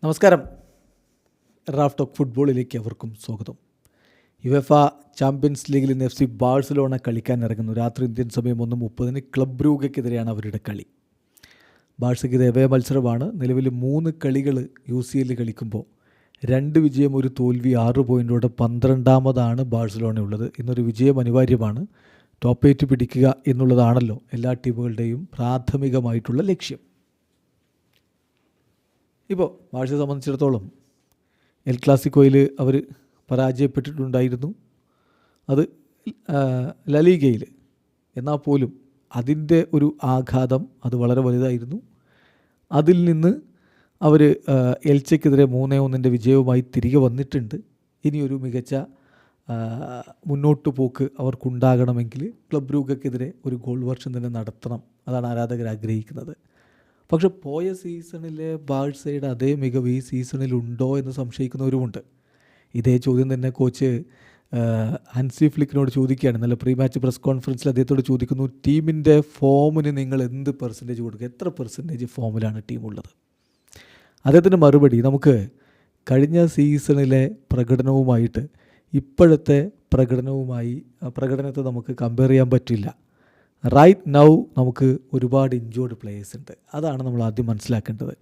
നമസ്കാരം. Raf talk ഫുട്ബോളിലേക്ക് അവർക്കും സ്വാഗതം. യുവേഫ ചാമ്പ്യൻസ് ലീഗിൽ ഇന്ന് FC ബാഴ്സലോണ കളിക്കാൻ ഇറങ്ങുന്നു. രാത്രി ഇന്ത്യൻ സമയം 1:30 ക്ലബ് ബ്രൂഗയ്ക്കെതിരെയാണ് അവരുടെ കളി. ബാഴ്സയ്ക്ക് ഇത് എവേ മത്സരമാണ്. നിലവിൽ 3 കളികൾ UCL കളിക്കുമ്പോൾ 2 വിജയം 1 തോൽവി 6 പോയിൻറ്റോടെ 12ാമതാണ് ബാഴ്സലോണ ഉള്ളത്. ഇന്നൊരു വിജയം അനിവാര്യമാണ്. ടോപ്പ് 8 പിടിക്കുക എന്നുള്ളതാണല്ലോ എല്ലാ ടീമുകളുടെയും പ്രാഥമികമായിട്ടുള്ള ലക്ഷ്യം. ഇപ്പോൾ ബാഴ്സയെ സംബന്ധിച്ചിടത്തോളം എൽ ക്ലാസിക്കോയിൽ അവർ പരാജയപ്പെട്ടിട്ടുണ്ടായിരുന്നു. അത് ലലീഗയിൽ. എന്നാൽ പോലും അതിൻ്റെ ഒരു ആഘാതം അത് വളരെ വലുതായിരുന്നു. അതിൽ നിന്ന് അവർ എൽച്ചയ്ക്കെതിരെ 3-1 വിജയവുമായി തിരികെ വന്നിട്ടുണ്ട്. ഇനിയൊരു മികച്ച മുന്നോട്ട് പോക്ക് അവർക്കുണ്ടാകണമെങ്കിൽ ക്ലബ് ബ്രൂഗയ്ക്കെതിരെ ഒരു ഗോൾ വർഷം തന്നെ നടത്തണം. അതാണ് ആരാധകർ ആഗ്രഹിക്കുന്നത്. പക്ഷെ പോയ സീസണിലെ ബാഴ്സയുടെ അതേ മികവ് ഈ സീസണിലുണ്ടോ എന്ന് സംശയിക്കുന്നവരുമുണ്ട്. ഇതേ ചോദ്യം തന്നെ കോച്ച് ഹൻസി ഫ്ലിക്കിനോട് ചോദിക്കുകയാണ്. നല്ല പ്രീ മാച്ച് പ്രസ് കോൺഫറൻസിൽ അദ്ദേഹത്തോട് ചോദിക്കുന്നു, ടീമിൻ്റെ ഫോമിന് നിങ്ങൾ എന്ത് പെർസെൻറ്റേജ് കൊടുക്കുക, എത്ര പെർസെൻറ്റേജ് ഫോമിലാണ് ടീമുള്ളത്? അദ്ദേഹത്തിൻ്റെ മറുപടി, നമുക്ക് കഴിഞ്ഞ സീസണിലെ പ്രകടനവുമായിട്ട് ഇപ്പോഴത്തെ പ്രകടനത്തെ നമുക്ക് കമ്പയർ ചെയ്യാൻ പറ്റില്ല. റൈറ്റ് നൗ നമുക്ക് ഒരുപാട് ഇഞ്ചോർഡ് പ്ലേയേഴ്സ് ഉണ്ട്. അതാണ് നമ്മൾ ആദ്യം മനസ്സിലാക്കേണ്ടത്.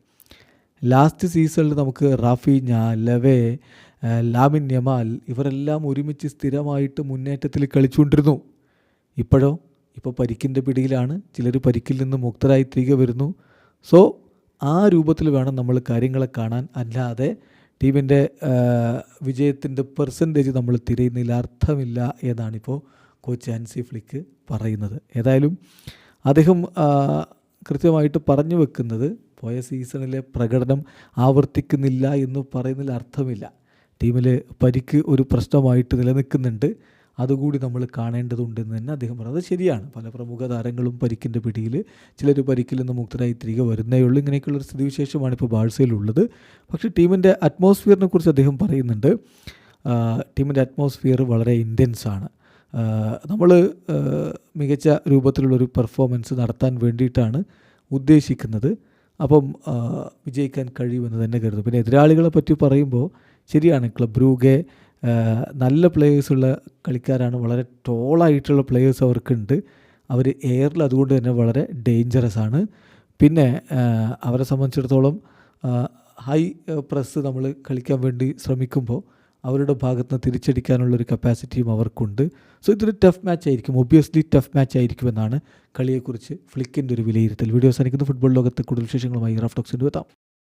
ലാസ്റ്റ് സീസണിൽ നമുക്ക് റാഫീഞ്ഞ, ലെവേ, ലാമിൻ യമാൽ ഇവരെല്ലാം ഒരുമിച്ച് സ്ഥിരമായിട്ട് മുന്നേറ്റത്തിൽ കളിച്ചുകൊണ്ടിരുന്നു. ഇപ്പോൾ പരിക്കിൻ്റെ പിടിയിലാണ്. ചിലർ പരിക്കിൽ നിന്ന് മുക്തരായി തിരികെ വരുന്നു. സോ ആ രൂപത്തിൽ വേണം നമ്മൾ കാര്യങ്ങളെ കാണാൻ. അല്ലാതെ ടീമിൻ്റെ വിജയത്തിൻ്റെ പെർസെൻറ്റേജ് നമ്മൾ തിരയുന്നതിൽ അർത്ഥമില്ല എന്നാണിപ്പോൾ കോച്ച് ഹൻസി ഫ്ലിക്ക് പറയുന്നത്. ഏതായാലും അദ്ദേഹം കൃത്യമായിട്ട് പറഞ്ഞു വെക്കുന്നത് പോയ സീസണിലെ പ്രകടനം ആവർത്തിക്കുന്നില്ല എന്ന് പറയുന്നതിൽ അർത്ഥമില്ല. ടീമിൽ പരിക്ക് ഒരു പ്രശ്നമായിട്ട് നിലനിൽക്കുന്നുണ്ട്. അതുകൂടി നമ്മൾ കാണേണ്ടതുണ്ടെന്ന് തന്നെ അദ്ദേഹം പറഞ്ഞത്. ശരിയാണ്, പല പ്രമുഖ താരങ്ങളും പരിക്കിൻ്റെ പിടിയിൽ, ചിലർ പരിക്കിൽ നിന്ന് മുക്തരായി തിരികെ വരുന്നേ ഉള്ളൂ. ഇങ്ങനെയൊക്കെയുള്ളൊരു സ്ഥിതിവിശേഷമാണ് ഇപ്പോൾ ബാഴ്സയിലുള്ളത്. പക്ഷേ ടീമിൻ്റെ അറ്റ്മോസ്ഫിയറിനെ കുറിച്ച് അദ്ദേഹം പറയുന്നുണ്ട്. ടീമിൻ്റെ അറ്റ്മോസ്ഫിയർ വളരെ ഇൻറ്റൻസാണ്. നമ്മൾ മികച്ച രൂപത്തിലുള്ളൊരു പെർഫോമൻസ് നടത്താൻ വേണ്ടിയിട്ടാണ് ഉദ്ദേശിക്കുന്നത്. അപ്പം വിജയിക്കാൻ കഴിയുമെന്ന് തന്നെ കരുതും. പിന്നെ എതിരാളികളെ പറ്റി പറയുമ്പോൾ ശരിയാണ്, ക്ലബ് ബ്രൂഗെ നല്ല പ്ലേയേഴ്സുള്ള കളിക്കാരാണ്. വളരെ ടോളായിട്ടുള്ള പ്ലേയേഴ്സ് അവർക്കുണ്ട്. അവർ എയറിൽ അതുകൊണ്ട് തന്നെ വളരെ ഡേഞ്ചറസ് ആണ്. പിന്നെ അവരെ സംബന്ധിച്ചിടത്തോളം ഹൈ പ്രസ് നമ്മൾ കളിക്കാൻ വേണ്ടി ശ്രമിക്കുമ്പോൾ അവരുടെ ഭാഗത്ത് നിന്ന് തിരിച്ചടിക്കാനുള്ളൊരു കപ്പാസിറ്റിയും അവർക്കുണ്ട്. സോ ഇതൊരു ടഫ് മാച്ച് ആയിരിക്കും, ഒബ്വിയസ്ലി ടഫ് മാച്ച് ആയിരിക്കുമെന്നാണ് കളിയെക്കുറിച്ച് ഫ്ലിക്കിൻ്റെ ഒരു വിലയിരുത്തൽ. വീഡിയോ അവസാനിക്കുന്ന ഫുട്ബോൾ ലോകത്തെ കൂടുതൽ വിശേഷങ്ങളുമായി റാഫ് ടോക്സിൻ്റെ എത്താം.